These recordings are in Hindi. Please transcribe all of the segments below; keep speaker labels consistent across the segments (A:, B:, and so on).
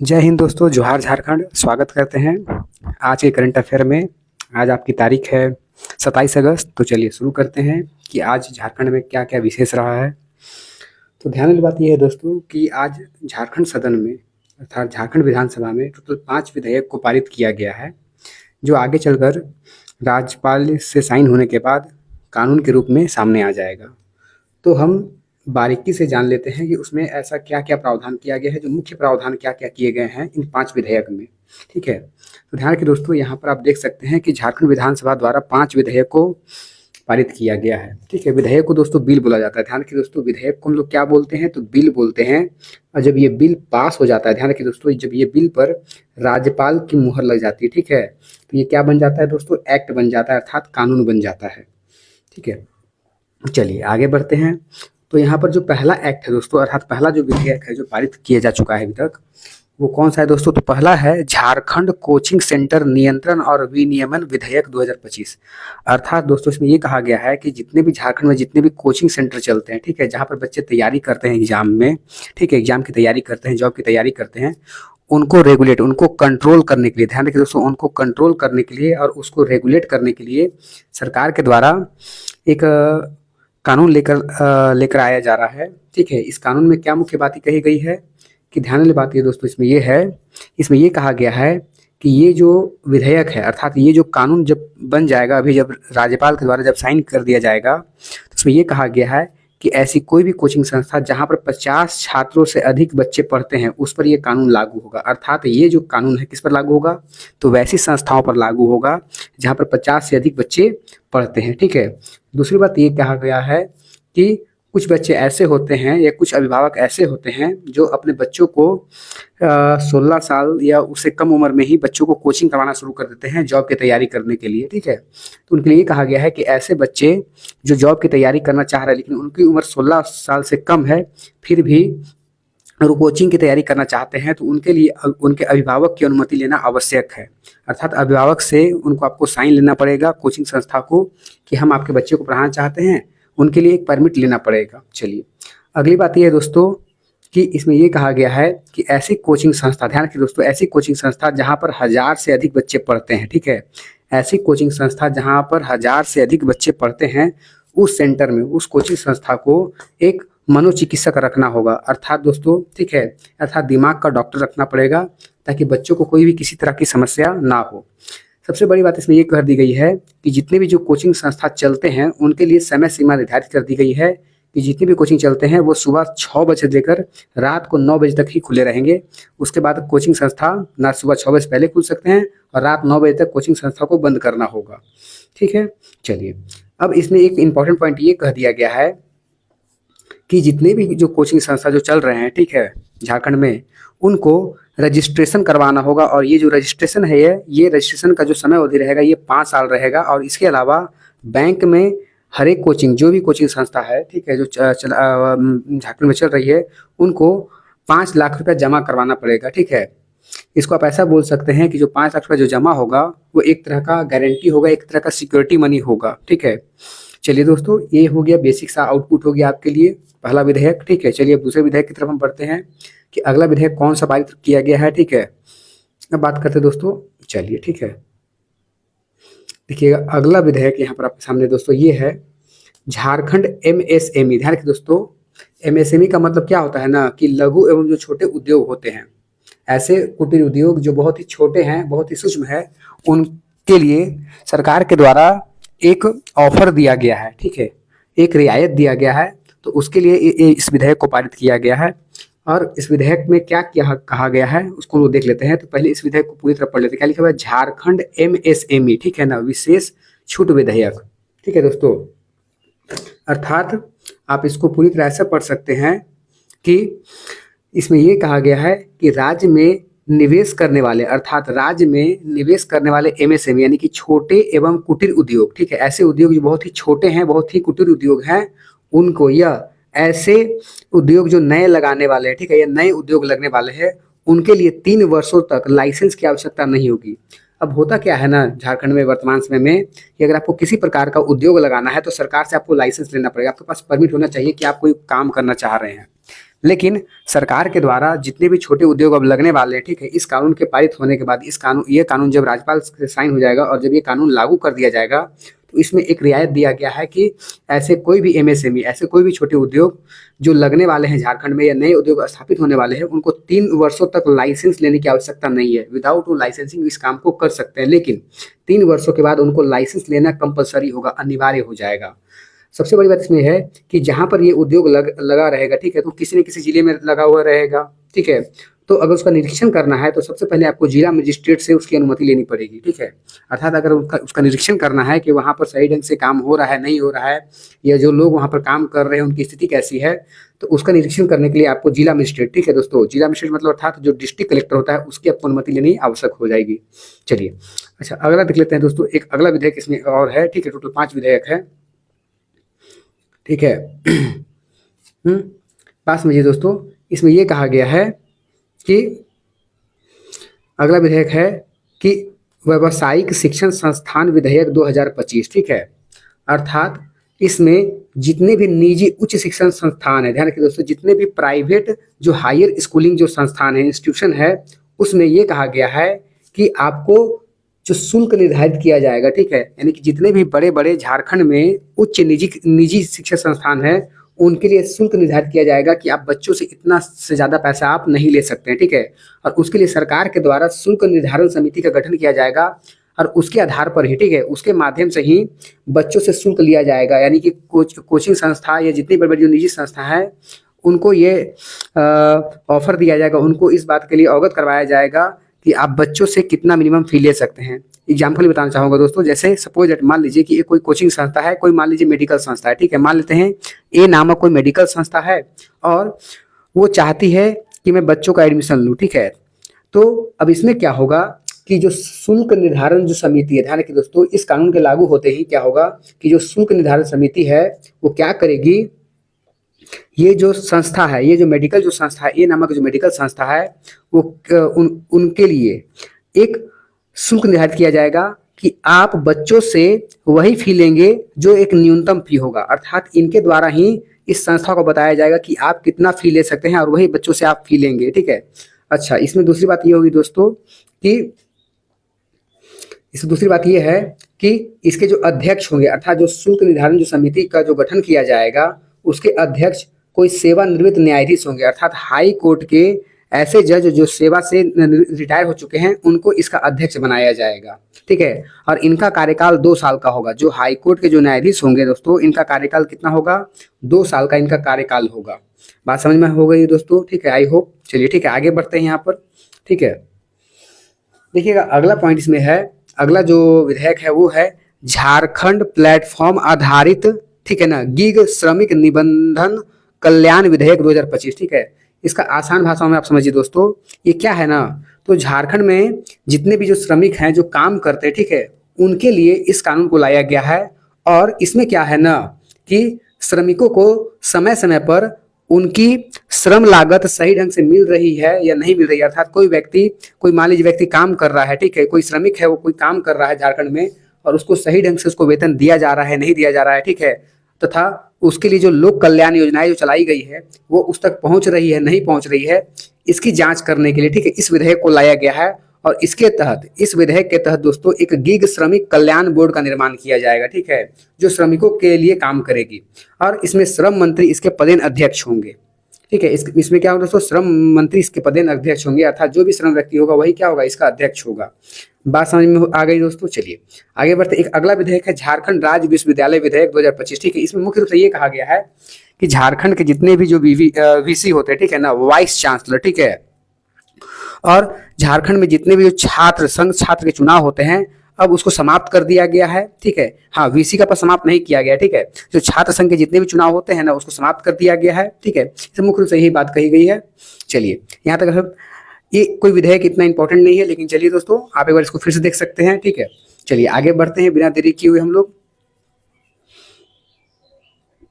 A: जय हिंद दोस्तों, जोहार झारखंड। स्वागत करते हैं आज के करंट अफेयर में। आज आपकी तारीख है 27 अगस्त। तो चलिए शुरू करते हैं कि आज झारखंड में क्या क्या विशेष रहा है। तो ध्यान वाली बात यह है दोस्तों कि आज झारखंड सदन में अर्थात झारखंड विधानसभा में टोटल 5 विधेयक को पारित किया गया है, जो आगे चलकर राज्यपाल से साइन होने के बाद कानून के रूप में सामने आ जाएगा। तो हम बारीकी से जान लेते हैं कि उसमें ऐसा क्या क्या प्रावधान किया गया है, जो मुख्य प्रावधान क्या क्या किए गए हैं इन 5 विधेयक में। ठीक है, तो ध्यान रखिए दोस्तों, यहाँ पर आप देख सकते हैं कि झारखंड विधानसभा द्वारा 5 विधेयक को पारित किया गया है। ठीक है, विधेयक को दोस्तों बिल बोला जाता है। ध्यान रखिए दोस्तों, विधेयक को हम लोग क्या बोलते हैं, तो बिल बोलते हैं। और जब ये बिल पास हो जाता है, ध्यान रखिए दोस्तों, जब ये बिल पर राज्यपाल की मुहर लग जाती है, ठीक है, तो ये क्या बन जाता है दोस्तों, एक्ट बन जाता है, अर्थात कानून बन जाता है। ठीक है, चलिए आगे बढ़ते हैं। तो यहाँ पर जो पहला एक्ट है दोस्तों, अर्थात पहला जो विधेयक है जो पारित किया जा चुका है अभी तक, वो कौन सा है दोस्तों, तो पहला है झारखंड कोचिंग सेंटर नियंत्रण और विनियमन विधेयक 2025। अर्थात दोस्तों इसमें ये कहा गया है कि जितने भी झारखंड में जितने भी कोचिंग सेंटर चलते हैं, ठीक है, जहाँ पर बच्चे तैयारी करते हैं एग्जाम में, ठीक है, एग्जाम की तैयारी करते हैं, जॉब की तैयारी करते हैं, उनको रेगुलेट, उनको कंट्रोल करने के लिए, ध्यान रखिए दोस्तों, उनको कंट्रोल करने के लिए और उसको रेगुलेट करने के लिए सरकार के द्वारा एक कानून लेकर आया जा रहा है। ठीक है, इस कानून में क्या मुख्य बातें कही गई है कि ध्यान वाली बात ये दोस्तों इसमें ये है, इसमें ये कहा गया है कि ये जो विधेयक है, अर्थात ये जो कानून जब बन जाएगा, अभी जब राज्यपाल के द्वारा जब साइन कर दिया जाएगा, तो इसमें ये कहा गया है कि ऐसी कोई भी कोचिंग संस्था जहाँ पर 50 छात्रों से अधिक बच्चे पढ़ते हैं उस पर ये कानून लागू होगा। अर्थात ये जो कानून है किस पर लागू होगा, तो वैसी संस्थाओं पर लागू होगा जहाँ पर 50 से अधिक बच्चे पढ़ते हैं। ठीक है, दूसरी बात ये कहा गया है कि कुछ बच्चे ऐसे होते हैं या कुछ अभिभावक ऐसे होते हैं जो अपने बच्चों को 16 साल या उससे कम उम्र में ही बच्चों को कोचिंग करवाना शुरू कर देते हैं जॉब की तैयारी करने के लिए। ठीक है, तो उनके लिए कहा गया है कि ऐसे बच्चे जो जॉब की तैयारी करना चाह रहे हैं लेकिन उनकी उम्र 16 साल से कम है, फिर भी और कोचिंग की तैयारी करना चाहते हैं, तो उनके लिए उनके अभिभावक की अनुमति लेना आवश्यक है। अर्थात अभिभावक से उनको आपको साइन लेना पड़ेगा कोचिंग संस्था को कि हम आपके बच्चे को पढ़ाना चाहते हैं, उनके लिए एक परमिट लेना पड़ेगा। चलिए अगली बात यह है दोस्तों कि इसमें ये कहा गया है कि ऐसी कोचिंग संस्था, ध्यान रखिए दोस्तों, ऐसी कोचिंग संस्था जहाँ पर 1000 से अधिक बच्चे पढ़ते हैं, ठीक है, ऐसी कोचिंग संस्था जहाँ पर 1000 से अधिक बच्चे पढ़ते हैं, उस सेंटर में, उस कोचिंग संस्था को एक मनोचिकित्सक रखना होगा। अर्थात दोस्तों, ठीक है, अर्थात दिमाग का डॉक्टर रखना पड़ेगा ताकि बच्चों को कोई भी किसी तरह की समस्या ना हो। सबसे बड़ी बात इसमें ये कर दी गई है कि जितने भी जो कोचिंग संस्था चलते हैं उनके लिए समय सीमा निर्धारित कर दी गई है कि जितनी भी कोचिंग चलते हैं वो सुबह 6 बजे से लेकर रात को 9 बजे तक ही खुले रहेंगे। उसके बाद कोचिंग संस्था ना सुबह 6 बजे से पहले खुल सकते हैं और रात 9 बजे तक कोचिंग संस्था को बंद करना होगा। ठीक है, चलिए अब इसमें एक इम्पॉर्टेंट पॉइंट ये कह दिया गया है कि जितने भी जो कोचिंग संस्था जो चल रहे हैं, ठीक है, झारखंड में, उनको रजिस्ट्रेशन करवाना होगा। और ये जो रजिस्ट्रेशन है, ये रजिस्ट्रेशन का जो समय अवधि रहेगा ये 5 साल रहेगा। और इसके अलावा बैंक में हर एक कोचिंग, जो भी कोचिंग संस्था है, ठीक है, जो झारखंड में चल रही है, उनको 5 लाख रुपया जमा करवाना पड़ेगा। ठीक है, इसको आप ऐसा बोल सकते हैं कि जो 5 लाख रुपया जो जमा होगा वो एक तरह का गारंटी होगा, एक तरह का सिक्योरिटी मनी होगा। ठीक है, चलिए दोस्तों, ये हो गया बेसिक सा आउटपुट हो गया आपके लिए पहला विधेयक। ठीक है, चलिए अब दूसरे विधेयक की तरफ हम बढ़ते हैं कि अगला विधेयक कौन सा पारित किया गया है। ठीक है, अब बात करते हैं दोस्तों, चलिए ठीक है, देखिएगा अगला विधेयक यहाँ पर आपके सामने दोस्तों ये है झारखंड MSME। ध्यान रखिए दोस्तों, MSME का मतलब क्या होता है ना कि लघु एवं जो छोटे उद्योग होते हैं, ऐसे कुटीर उद्योग जो बहुत ही छोटे हैं, बहुत ही सूक्ष्म है, उनके लिए सरकार के द्वारा एक ऑफर दिया गया है। ठीक है, एक रियायत दिया गया है, तो उसके लिए इस विधेयक को पारित किया गया है। और इस विधेयक में क्या क्या कहा गया है उसको लोग देख लेते हैं। तो पहले इस विधेयक को पूरी तरह पढ़ लेते हैं। क्या लिखा हुआ है, झारखंड MSME, ठीक है ना, विशेष छूट विधेयक। ठीक है दोस्तों, अर्थात आप इसको पूरी तरह से पढ़ सकते हैं कि इसमें ये कहा गया है कि राज्य में निवेश करने वाले, अर्थात राज्य में निवेश करने वाले MSME यानी कि छोटे एवं कुटीर उद्योग, ठीक है, ऐसे उद्योग जो बहुत ही छोटे हैं, बहुत ही कुटीर उद्योग हैं, उनको, या ऐसे उद्योग जो नए लगाने वाले हैं, ठीक है, या नए उद्योग लगने वाले हैं, उनके लिए 3 वर्षों तक लाइसेंस की आवश्यकता नहीं होगी। अब होता क्या है ना झारखंड में वर्तमान समय में कि अगर आपको किसी प्रकार का उद्योग लगाना है तो सरकार से आपको लाइसेंस लेना पड़ेगा, आपके पास परमिट होना चाहिए कि आप कोई काम करना चाह रहे हैं। लेकिन सरकार के द्वारा जितने भी छोटे उद्योग अब लगने वाले हैं, ठीक है, इस कानून के पारित होने के बाद ये कानून जब राज्यपाल से साइन हो जाएगा और जब ये कानून लागू कर दिया जाएगा तो इसमें एक रियायत दिया गया है कि ऐसे कोई भी एमएसएमई, ऐसे कोई भी छोटे उद्योग जो लगने वाले हैं झारखंड में या नए उद्योग स्थापित होने वाले हैं, उनको 3 वर्षों तक लाइसेंस लेने की आवश्यकता नहीं है। विदाउट वो लाइसेंसिंग इस काम को कर सकते हैं, लेकिन 3 वर्षों के बाद उनको लाइसेंस लेना कंपलसरी होगा, अनिवार्य हो जाएगा। सबसे बड़ी बात इसमें है कि जहाँ पर ये उद्योग लगा रहेगा, ठीक है, तो किसी न किसी जिले में लगा हुआ रहेगा, ठीक है। तो अगर उसका निरीक्षण करना है तो सबसे पहले आपको जिला मजिस्ट्रेट से उसकी अनुमति लेनी पड़ेगी, ठीक है। अर्थात अगर उसका निरीक्षण करना है कि वहाँ पर सही ढंग से काम हो रहा है, नहीं हो रहा है, या जो लोग वहाँ पर काम कर रहे हैं उनकी स्थिति कैसी है, तो उसका निरीक्षण करने के लिए आपको जिला मजिस्ट्रेट, ठीक है दोस्तों, जिला मजिस्ट्रेट मतलब अर्थात जो डिस्ट्रिक्ट कलेक्टर होता है उसकी आपको अनुमति लेनी आवश्यक हो जाएगी। चलिए, अच्छा अगला देख लेते हैं दोस्तों। एक अगला विधेयक इसमें और है, ठीक है, टोटल 5 विधेयक है, ठीक है। पास में ये दोस्तों, इसमें ये कहा गया है कि अगला विधेयक है कि व्यावसायिक शिक्षण संस्थान विधेयक 2025, ठीक है। अर्थात इसमें जितने भी निजी उच्च शिक्षण संस्थान है, ध्यान रखिए दोस्तों, जितने भी प्राइवेट जो हायर स्कूलिंग जो संस्थान है, इंस्टीट्यूशन है, उसमें ये कहा गया है कि आपको जो शुल्क निर्धारित किया जाएगा, ठीक है, यानी कि जितने भी बड़े बड़े झारखंड में उच्च निजी शिक्षा संस्थान है उनके लिए शुल्क निर्धारित किया जाएगा कि आप बच्चों से इतना से ज़्यादा पैसा आप नहीं ले सकते हैं, ठीक है। और उसके लिए सरकार के द्वारा शुल्क निर्धारण समिति का गठन किया जाएगा और उसके आधार पर ही, ठीक है, उसके माध्यम से ही बच्चों से शुल्क लिया जाएगा। यानी कि कोचिंग संस्था या जितनी बड़ी बड़ी जो निजी संस्था है उनको ये ऑफर दिया जाएगा, उनको इस बात के लिए अवगत करवाया जाएगा कि आप बच्चों से कितना मिनिमम फी ले सकते हैं। एग्जाम्पल बताना चाहूँगा दोस्तों, जैसे सपोज दैट मान लीजिए कि एक कोई कोचिंग संस्था है, कोई मान लीजिए मेडिकल संस्था है, ठीक है, मान लेते हैं ए नामक कोई मेडिकल संस्था है और वो चाहती है कि मैं बच्चों का एडमिशन लूँ, ठीक है। तो अब इसमें क्या होगा कि जो शुल्क निर्धारण जो समिति है, ध्यान रखिए दोस्तों, इस कानून के लागू होते ही क्या होगा कि जो शुल्क निर्धारण समिति है वो क्या करेगी, ये जो संस्था है, ये जो मेडिकल जो संस्था है, ये नामक जो मेडिकल संस्था है, वो उनके लिए एक शुल्क निर्धारित किया जाएगा कि आप बच्चों से वही फी लेंगे जो एक न्यूनतम फी होगा। अर्थात इनके द्वारा ही इस संस्था को बताया जाएगा कि आप कितना फी ले सकते हैं और वही बच्चों से आप फी लेंगे, ठीक है। अच्छा, इसमें दूसरी बात ये होगी दोस्तों कि इसमें दूसरी बात ये है कि इसके जो अध्यक्ष होंगे, अर्थात जो शुल्क निर्धारण जो समिति का जो गठन किया जाएगा उसके अध्यक्ष कोई सेवानिवृत्त न्यायाधीश होंगे, अर्थात हाई कोर्ट के ऐसे जज जो सेवा से रिटायर हो चुके हैं उनको इसका अध्यक्ष बनाया जाएगा, ठीक है। और इनका कार्यकाल 2 साल का होगा। जो हाई कोर्ट के जो न्यायाधीश होंगे दोस्तों, इनका कार्यकाल कितना होगा, 2 साल का इनका कार्यकाल होगा। बात समझ में हो गई दोस्तों, ठीक है, आई होप। चलिए ठीक है, आगे बढ़ते हैं यहाँ पर, ठीक है। देखिएगा अगला पॉइंट इसमें है, अगला जो विधेयक है वो है झारखंड प्लेटफॉर्म आधारित, ठीक है ना, गिग श्रमिक निबंधन कल्याण विधेयक 2025, ठीक है। इसका आसान भाषा में आप समझिए दोस्तों, ये क्या है ना, तो झारखंड में जितने भी जो श्रमिक हैं जो काम करते हैं, ठीक है, उनके लिए इस कानून को लाया गया है। और इसमें क्या है ना कि श्रमिकों को समय समय पर उनकी श्रम लागत सही ढंग से मिल रही है या नहीं मिल रही है। अर्थात कोई मान लीजिए व्यक्ति काम कर रहा है, ठीक है, कोई श्रमिक है वो कोई काम कर रहा है झारखंड में और उसको सही ढंग से उसको वेतन दिया जा रहा है, नहीं दिया जा रहा है, ठीक है, तथा उसके लिए जो लोक कल्याण योजनाएं जो चलाई गई है वो उस तक पहुंच रही है, नहीं पहुंच रही है, इसकी जांच करने के लिए, ठीक है, इस विधेयक को लाया गया है। और इसके तहत, इस विधेयक के तहत दोस्तों एक गिग श्रमिक कल्याण बोर्ड का निर्माण किया जाएगा, ठीक है, जो श्रमिकों के लिए काम करेगी। और इसमें श्रम मंत्री इसके पदेन अध्यक्ष होंगे, ठीक है। इसमें क्या होगा दोस्तों, श्रम मंत्री इसके पदेन अध्यक्ष होंगे, अर्थात जो भी श्रम व्यक्ति होगा वही क्या होगा, इसका अध्यक्ष होगा। बात समझ में आ गई दोस्तों। चलिए आगे बढ़ते। एक अगला विधेयक है झारखंड राज्य विश्वविद्यालय विधेयक 2025, ठीक है। इसमें मुख्य रूप से ये कहा गया है कि झारखंड के जितने भी जो वीसी होते हैं, ठीक है ना, वाइस चांसलर, ठीक है, और झारखंड में जितने भी जो छात्र संघ छात्र के चुनाव होते हैं अब उसको समाप्त कर दिया गया है, ठीक है। हाँ, वीसी का पर समाप्त नहीं किया गया, ठीक है। जो छात्र संघ के जितने भी चुनाव होते हैं ना उसको समाप्त कर दिया गया है, ठीक है। इसे मुख्य रूप से यही बात कही गई है। चलिए यहाँ तक ये कोई विधेयक इतना इंपॉर्टेंट नहीं है, लेकिन चलिए दोस्तों आप एक बार इसको फिर से देख सकते हैं, ठीक है। चलिए आगे बढ़ते हैं बिना देरी किए हुए हम लोग।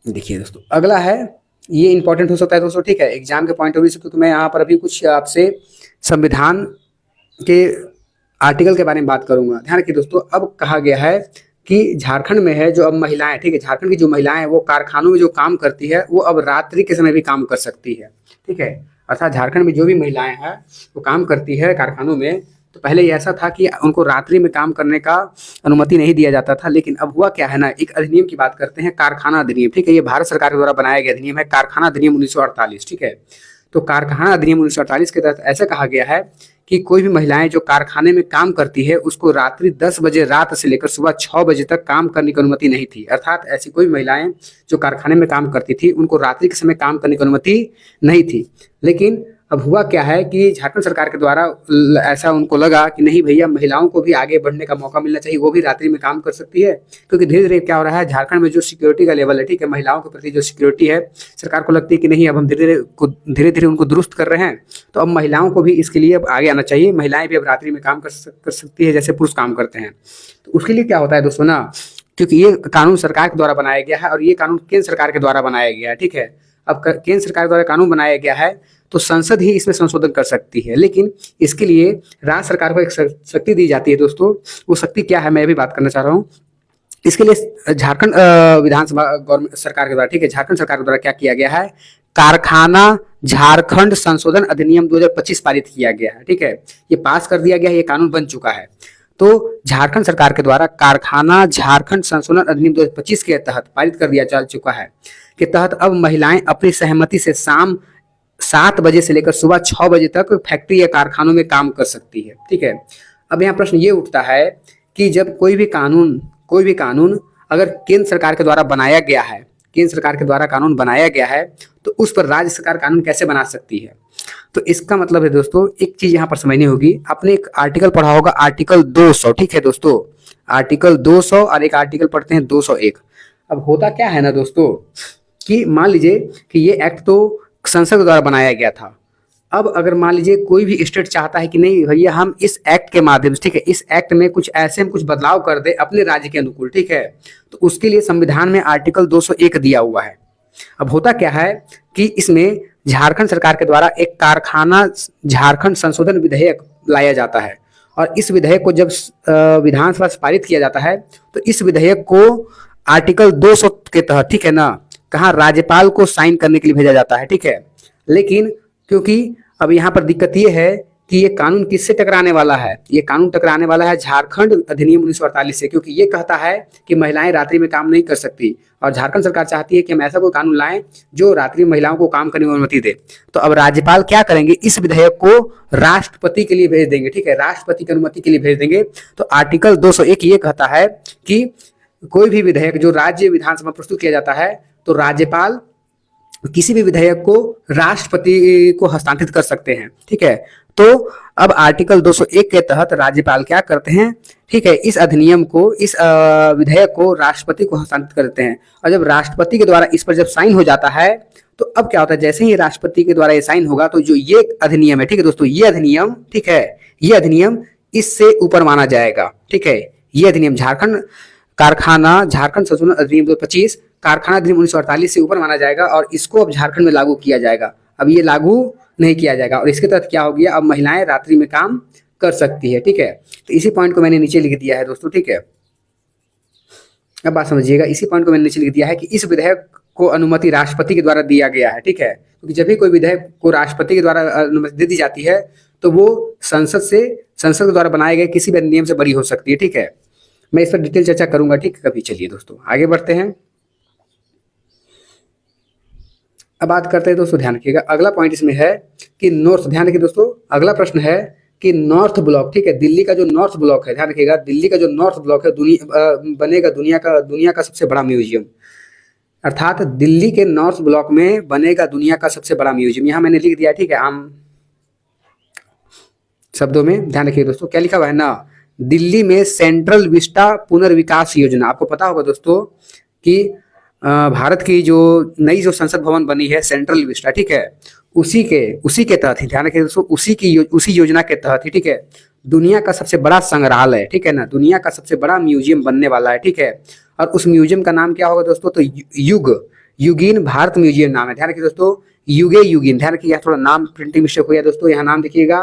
A: देखिए दोस्तों अगला है, ये इंपॉर्टेंट हो सकता है दोस्तों, ठीक है, एग्जाम के पॉइंट ऑफ व्यू से, क्योंकि मैं यहाँ पर अभी कुछ आपसे संविधान के आर्टिकल के बारे में बात करूंगा। ध्यान रखिए दोस्तों, अब कहा गया है कि झारखंड में है जो अब महिलाएं, ठीक है, झारखंड की जो महिलाएं वो कारखानों में जो काम करती है वो अब रात्रि के समय भी काम कर सकती है, ठीक है। अर्थात झारखंड में जो भी महिलाएं हैं वो काम करती है कारखानों में, तो पहले ऐसा था कि उनको रात्रि में काम करने का अनुमति नहीं दिया जाता था, लेकिन अब हुआ क्या है ना, एक अधिनियम की बात करते हैं, कारखाना अधिनियम, ठीक है। ये भारत सरकार के द्वारा बनाया गया अधिनियम है, कारखाना अधिनियम 1948, ठीक है। तो कारखाना अधिनियम 1948 के तहत ऐसा कहा गया है कि कोई भी महिलाएं जो कारखाने में काम करती है उसको रात्रि 10 बजे रात से लेकर सुबह 6 बजे तक काम करने की अनुमति नहीं थी। अर्थात ऐसी कोई महिलाएं जो कारखाने में काम करती थी उनको रात्रि के समय काम करने की अनुमति नहीं थी। लेकिन अब हुआ क्या है कि झारखंड सरकार के द्वारा ऐसा उनको लगा कि नहीं भैया, महिलाओं को भी आगे बढ़ने का मौका मिलना चाहिए, वो भी रात्रि में काम कर सकती है। क्योंकि धीरे धीरे क्या हो रहा है, झारखंड में जो सिक्योरिटी का लेवल है, ठीक है, महिलाओं के प्रति जो सिक्योरिटी है, सरकार को लगती है कि नहीं, अब हम धीरे धीरे उनको दुरुस्त कर रहे हैं, तो अब महिलाओं को भी इसके लिए अब आगे आना चाहिए। महिलाएं भी अब रात्रि में काम कर सकती है जैसे पुरुष काम करते हैं। तो उसके लिए क्या होता है दोस्तों ना, क्योंकि ये कानून सरकार के द्वारा बनाया गया है और ये कानून केंद्र सरकार के द्वारा बनाया गया है, ठीक है। अब केंद्र सरकार द्वारा कानून बनाया गया है तो संसद ही इसमें संशोधन कर सकती है, लेकिन इसके लिए राज्य सरकार को एक शक्ति दी जाती है दोस्तों। वो शक्ति क्या है मैं भी बात करना चाह रहा हूँ। इसके लिए झारखंड विधानसभा गवर्नमेंट सरकार के द्वारा, ठीक है, झारखंड सरकार के द्वारा क्या किया गया है, कारखाना झारखंड संशोधन अधिनियम 2025 पारित किया गया है, ठीक है। ये पास कर दिया गया है, ये कानून बन चुका है। तो झारखंड सरकार के द्वारा कारखाना झारखंड संशोधन अधिनियम 2025 के तहत पारित कर दिया जा चुका है, के तहत अब महिलाएं अपनी सहमति से शाम 7 बजे से लेकर सुबह 6 बजे तक फैक्ट्री या कारखानों में काम कर सकती है, ठीक है। अब यहाँ प्रश्न ये उठता है कि जब कोई भी कानून अगर केंद्र सरकार के द्वारा बनाया गया है, केंद्र सरकार के द्वारा कानून बनाया गया है, तो उस पर राज्य सरकार कानून कैसे बना सकती है। तो इसका मतलब है दोस्तों, एक चीज यहाँ पर समझनी होगी। आपने एक आर्टिकल पढ़ा होगा, आर्टिकल 200, ठीक है दोस्तों, आर्टिकल 200 और एक आर्टिकल पढ़ते हैं 201। अब होता क्या है ना दोस्तों कि मान लीजिए कि ये एक्ट तो संसद द्वारा बनाया गया था। अब अगर मान लीजिए कोई भी स्टेट चाहता है कि नहीं भैया, हम इस एक्ट के माध्यम से, ठीक है, इस एक्ट में कुछ ऐसे हम कुछ बदलाव कर दे अपने राज्य के अनुकूल, ठीक है, तो उसके लिए संविधान में आर्टिकल 201 दिया हुआ है। अब होता क्या है कि इसमें झारखंड सरकार के द्वारा एक कारखाना झारखंड संशोधन विधेयक लाया जाता है, और इस विधेयक को जब विधानसभा से पारित किया जाता है तो इस विधेयक को आर्टिकल 200 के तहत, ठीक है ना, कहाँ राज्यपाल को साइन करने के लिए भेजा जाता है, ठीक है। लेकिन क्योंकि अब यहाँ पर दिक्कत ये है कि ये कानून किससे टकराने वाला है, ये कानून टकराने वाला है झारखंड अधिनियम 1948 से, क्योंकि ये कहता है कि महिलाएं रात्रि में काम नहीं कर सकती, और झारखंड सरकार चाहती है कि हम ऐसा कोई कानून लाएं जो रात्रि में महिलाओं को काम करने की अनुमति दे। तो अब राज्यपाल क्या करेंगे, इस विधेयक को राष्ट्रपति के लिए भेज देंगे, ठीक है, राष्ट्रपति की अनुमति के लिए भेज देंगे। तो आर्टिकल 201 ये कहता है कि कोई भी विधेयक जो राज्य विधानसभा प्रस्तुत किया जाता है तो राज्यपाल किसी भी विधेयक को राष्ट्रपति को हस्तांतरित कर सकते हैं, ठीक है। तो अब आर्टिकल 201 के तहत राज्यपाल क्या करते हैं, ठीक है, इस अधिनियम को, इस विधेयक को राष्ट्रपति को हस्तांतरित करते हैं, और जब राष्ट्रपति के द्वारा इस पर जब साइन हो जाता है तो अब क्या होता है, जैसे ही राष्ट्रपति के द्वारा ये साइन होगा तो जो ये अधिनियम है, ठीक है दोस्तों, ये अधिनियम, ठीक है, ये अधिनियम इससे ऊपर माना जाएगा, ठीक है। ये अधिनियम झारखंड कारखाना झारखंड संशोधन अधिनियम 2025 कारखाना अधिनियम 1948 से ऊपर माना जाएगा, और इसको अब झारखंड में लागू किया जाएगा। अब ये लागू नहीं किया जाएगा, और इसके तहत क्या हो गया, अब महिलाएं रात्रि में काम कर सकती है, ठीक है। तो इसी पॉइंट को मैंने नीचे लिख दिया है दोस्तों, ठीक है। अब बात समझिएगा, इसी पॉइंट को मैंने नीचे लिख दिया है कि इस विधेयक को अनुमति राष्ट्रपति के द्वारा दिया गया है, ठीक है, क्योंकि जब भी कोई विधेयक को राष्ट्रपति के द्वारा अनुमति दे दी जाती है तो वो संसद के द्वारा बनाए गए किसी भी अधिनियम से बरी हो सकती है, ठीक है। मैं इस पर डिटेल चर्चा करूंगा, ठीक है, कभी। चलिए दोस्तों आगे बढ़ते हैं। अब बात करते हैं दोस्तों, ध्यान रखिएगा, अगला पॉइंट इसमें है कि नॉर्थ, ध्यान रखिए दोस्तों, अगला प्रश्न है कि नॉर्थ ब्लॉक, ठीक है, दिल्ली का जो नॉर्थ ब्लॉक है, ध्यान रखिएगा, दिल्ली का जो नॉर्थ ब्लॉक है बनेगा दुनिया का सबसे बड़ा म्यूजियम। अर्थात दिल्ली के नॉर्थ ब्लॉक में बनेगा दुनिया का सबसे बड़ा म्यूजियम। यहाँ मैंने लिख दिया, ठीक है, आम शब्दों में। ध्यान रखिए दोस्तों, क्या लिखा हुआ है ना, दिल्ली में सेंट्रल विस्टा पुनर्विकास योजना। आपको पता होगा दोस्तों कि भारत की जो नई जो संसद भवन बनी है सेंट्रल विस्टा, ठीक है, उसी के तहत ही, ध्यान रखिए दोस्तों, उसी योजना के तहत ही, ठीक है, दुनिया का सबसे बड़ा संग्रहालय, ठीक है ना, दुनिया का सबसे बड़ा म्यूजियम बनने वाला है, ठीक है। और उस म्यूजियम का नाम क्या होगा दोस्तों, तो युगीन भारत म्यूजियम नाम है। ध्यान रखिए दोस्तों, युगीन, ध्यान रखिए, थोड़ा नाम प्रिंटिंग मिस्टेक हो गया दोस्तों, यहाँ नाम देखिएगा,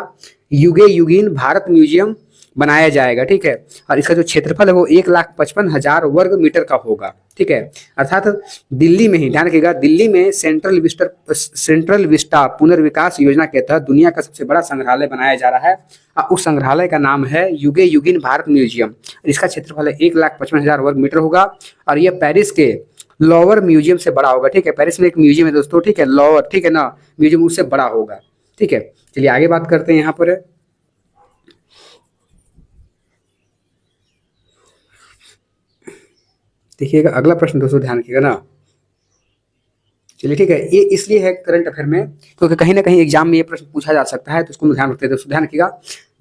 A: युगीन भारत म्यूजियम बनाया जाएगा, ठीक है। और इसका जो क्षेत्रफल है वो 1,55,000 वर्ग मीटर का होगा, ठीक है। अर्थात दिल्ली में ही, ध्यान रखिएगा, दिल्ली में सेंट्रल विस्टा पुनर्विकास योजना के तहत दुनिया का सबसे बड़ा संग्रहालय बनाया जा रहा है। उस संग्रहालय का नाम है युगे युगिन भारत म्यूजियम। इसका क्षेत्रफल 1,55,000 वर्ग मीटर होगा और यह पेरिस के लोवर म्यूजियम से बड़ा होगा, ठीक है। पेरिस में एक म्यूजियम है दोस्तों, ठीक है, लोवर, ठीक है ना, म्यूजियम उससे बड़ा होगा, ठीक है। चलिए आगे बात करते हैं यहाँ पर। देखिएगा अगला प्रश्न दोस्तों, ध्यान रखिएगा ना। चलिए ठीक है, ये इसलिए है करंट अफेयर में क्योंकि कहीं ना कहीं एग्जाम में ये प्रश्न पूछा जा सकता है, तो उसको ध्यान रखते हैं दोस्तों। ध्यान रखिएगा,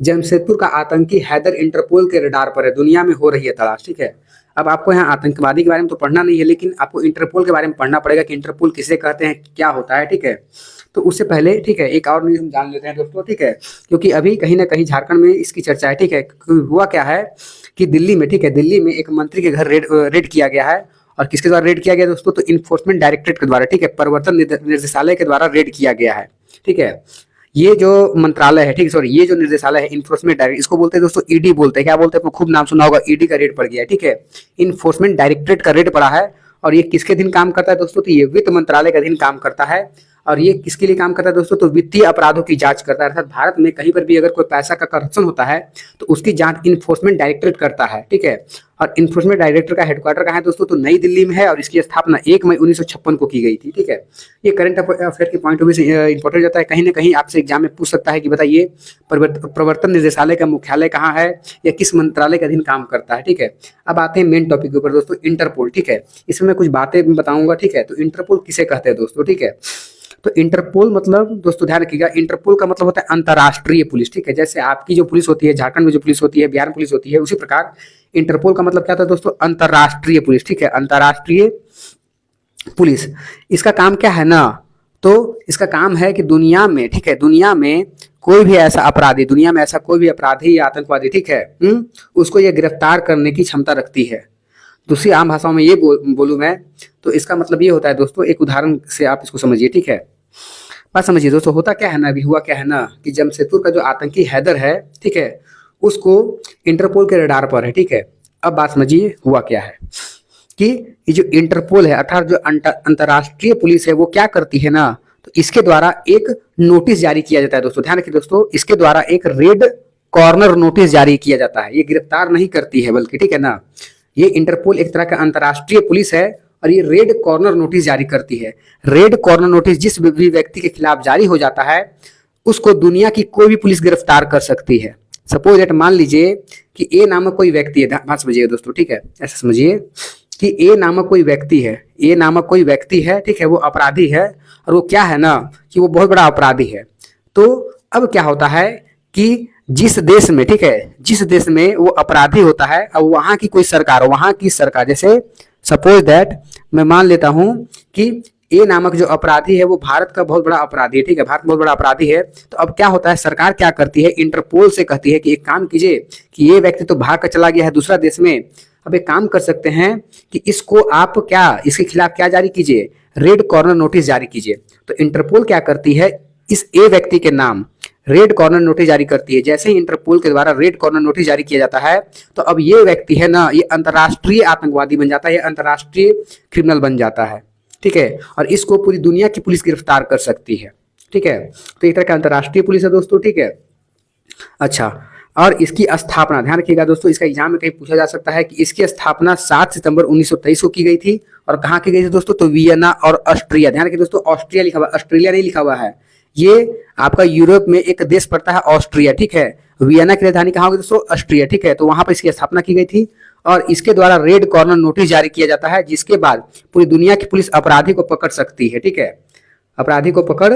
A: जमशेदपुर का आतंकी हैदर इंटरपोल के रडार पर है, दुनिया में हो रही है तलाश, ठीक है। अब आपको यहाँ आतंकवादी के बारे में तो पढ़ना नहीं है, लेकिन आपको इंटरपोल के बारे में पढ़ना पड़ेगा कि इंटरपोल किसे कहते हैं, क्या होता है, ठीक है। तो उससे पहले, ठीक है, एक और न्यूज हम जान लेते हैं दोस्तों, ठीक है, क्योंकि अभी कहीं ना कहीं झारखंड में इसकी चर्चा है, ठीक है। हुआ क्या है कि दिल्ली में, ठीक है, दिल्ली में एक मंत्री के घर रेड किया गया है। और किसके द्वारा रेड किया गया दोस्तों, तो इन्फोर्समेंट डायरेक्टरेट के द्वारा, ठीक है, प्रवर्तन निर्देशालय के द्वारा रेड किया गया है, ठीक है। ये जो मंत्रालय है, ठीक है, सॉरी, ये जो निर्देशालय है इन्फोर्समेंट डायरेक्ट, इसको बोलते हैं दोस्तों ईडी बोलते हैं। क्या बोलते हैं, आपको खूब नाम सुना होगा, ईडी का रेड पड़ गया है, ठीक है। इन्फोर्समेंट डायरेक्टरेट का रेड पड़ा है और ये किसके अधीन काम करता है दोस्तों, तो ये वित्त मंत्रालय के अधीन काम करता है। और ये किसके लिए काम करता है दोस्तों, तो वित्तीय अपराधों की जांच करता है। अर्थात भारत में कहीं पर भी अगर कोई पैसा का करप्शन होता है तो उसकी जांच इन्फोर्समेंट डायरेक्टरेट करता है, ठीक है। और इन्फोर्समेंट डायरेक्टर का हेडक्वार्टर कहाँ है दोस्तों, तो नई दिल्ली में है और इसकी स्थापना 1 मई 1956 को की गई थी, ठीक है। ये करंट अफेयर के पॉइंट ऑफ व्यू से इंपॉर्टेंट जाता है, कहीं ना कहीं आपसे एग्जाम में पूछ सकता है कि बताइए प्रवर्तन निर्देशालय का मुख्यालय कहाँ है या किस मंत्रालय के अधीन काम करता है, ठीक है। अब आते हैं मेन टॉपिक के ऊपर दोस्तों, इंटरपोल, ठीक है। इसमें मैं कुछ बातें बताऊंगा, ठीक है। तो इंटरपोल किसे कहते हैं दोस्तों, ठीक है। तो इंटरपोल मतलब दोस्तों ध्यान रखिएगा, इंटरपोल का मतलब होता है अंतर्राष्ट्रीय पुलिस, ठीक है। जैसे आपकी जो पुलिस होती है, झारखंड में जो पुलिस होती है, बिहार में पुलिस होती है, उसी प्रकार इंटरपोल का मतलब क्या होता है दोस्तों, अंतर्राष्ट्रीय पुलिस, ठीक है, अंतर्राष्ट्रीय पुलिस। इसका काम क्या है ना, तो इसका काम है कि दुनिया में, ठीक है, दुनिया में कोई भी ऐसा अपराधी, दुनिया में ऐसा कोई भी अपराधी या आतंकवादी, ठीक है, उसको ये गिरफ्तार करने की क्षमता रखती है। दूसरी आम भाषाओं में ये बोलूँ मैं, तो इसका मतलब ये होता है दोस्तों, एक उदाहरण से आप इसको समझिए, ठीक है। बात समझिए दोस्तों, होता क्या है ना, अभी हुआ क्या है ना कि जमशेदपुर का जो आतंकी हैदर है, ठीक है, उसको इंटरपोल के रडार पर है, ठीक है। अब बात समझिए हुआ क्या है कि ये जो इंटरपोल है अर्थात जो अंतर्राष्ट्रीय पुलिस है वो क्या करती है ना, तो इसके द्वारा एक नोटिस जारी किया जाता है दोस्तों। ध्यान रखिए दोस्तों, इसके द्वारा एक रेड कॉर्नर नोटिस जारी किया जाता है। ये गिरफ्तार नहीं करती है बल्कि, ठीक है ना, ये इंटरपोल एक तरह का अंतर्राष्ट्रीय पुलिस है और ये रेड कॉर्नर नोटिस जारी करती है। रेड कॉर्नर नोटिस जिस भी व्यक्ति के खिलाफ जारी हो जाता है उसको दुनिया की कोई भी पुलिस गिरफ्तार कर सकती है। सपोज दैट, मान लीजिए कि ए नामक कोई व्यक्ति है, बात समझिए दोस्तों, ठीक है, ऐसा समझिए कि ए नामक कोई व्यक्ति है, ए नामक कोई व्यक्ति है, ठीक है, वो अपराधी है और वो क्या है ना कि वो बहुत बड़ा अपराधी है। तो अब क्या होता है कि जिस देश में, ठीक है, जिस देश में वो अपराधी होता है, अब वहां की कोई सरकार, वहां की सरकार, जैसे सपोज दैट मैं मान लेता हूं कि ए नामक जो अपराधी है वो भारत का बहुत बड़ा अपराधी है, ठीक है, भारत बहुत बड़ा अपराधी है। तो अब क्या होता है, सरकार क्या करती है, इंटरपोल से कहती है कि एक काम कीजिए कि ये व्यक्ति तो भाग कर चला गया है दूसरा देश में, अब एक काम कर सकते हैं कि इसको आप क्या, इसके खिलाफ क्या जारी कीजिए, रेड कॉर्नर नोटिस जारी कीजिए। तो इंटरपोल क्या करती है, इस ए व्यक्ति के नाम रेड कॉर्नर नोटिस जारी करती है। जैसे ही इंटरपोल के द्वारा रेड कॉर्नर नोटिस जारी किया जाता है तो अब ये व्यक्ति है ना, ये अंतर्राष्ट्रीय आतंकवादी बन जाता है, ये अंतर्राष्ट्रीय क्रिमिनल बन जाता है, ठीक है। और इसको पूरी दुनिया की पुलिस गिरफ्तार कर सकती है, ठीक है। तो एक तरह का अंतर्राष्ट्रीय पुलिस है दोस्तों, ठीक है। अच्छा, और इसकी स्थापना, ध्यान रखिएगा दोस्तों, इसका एग्जाम में कहीं पूछा जा सकता है कि इसकी स्थापना 7 सितंबर 1923 को की गई थी। और कहाँ की गई थी दोस्तों, तो वियना और ऑस्ट्रिया। ध्यान रखिए दोस्तों, ऑस्ट्रिया लिखा हुआ, ऑस्ट्रेलिया नहीं लिखा हुआ है। ये आपका यूरोप में एक देश पड़ता है ऑस्ट्रिया, ठीक है। वियना की राजधानी कहाँ होगी दोस्तों, ऑस्ट्रिया, ठीक है। तो वहां पर इसकी स्थापना की गई थी और इसके द्वारा रेड कॉर्नर नोटिस जारी किया जाता है, जिसके बाद पूरी दुनिया की पुलिस अपराधी को पकड़ सकती है, ठीक है, अपराधी को पकड़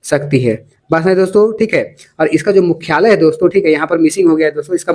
A: सकती है। बस है दोस्तों, ठीक है। और इसका जो मुख्यालय है दोस्तों, ठीक है, यहाँ पर मिसिंग हो गया है दोस्तों, इसका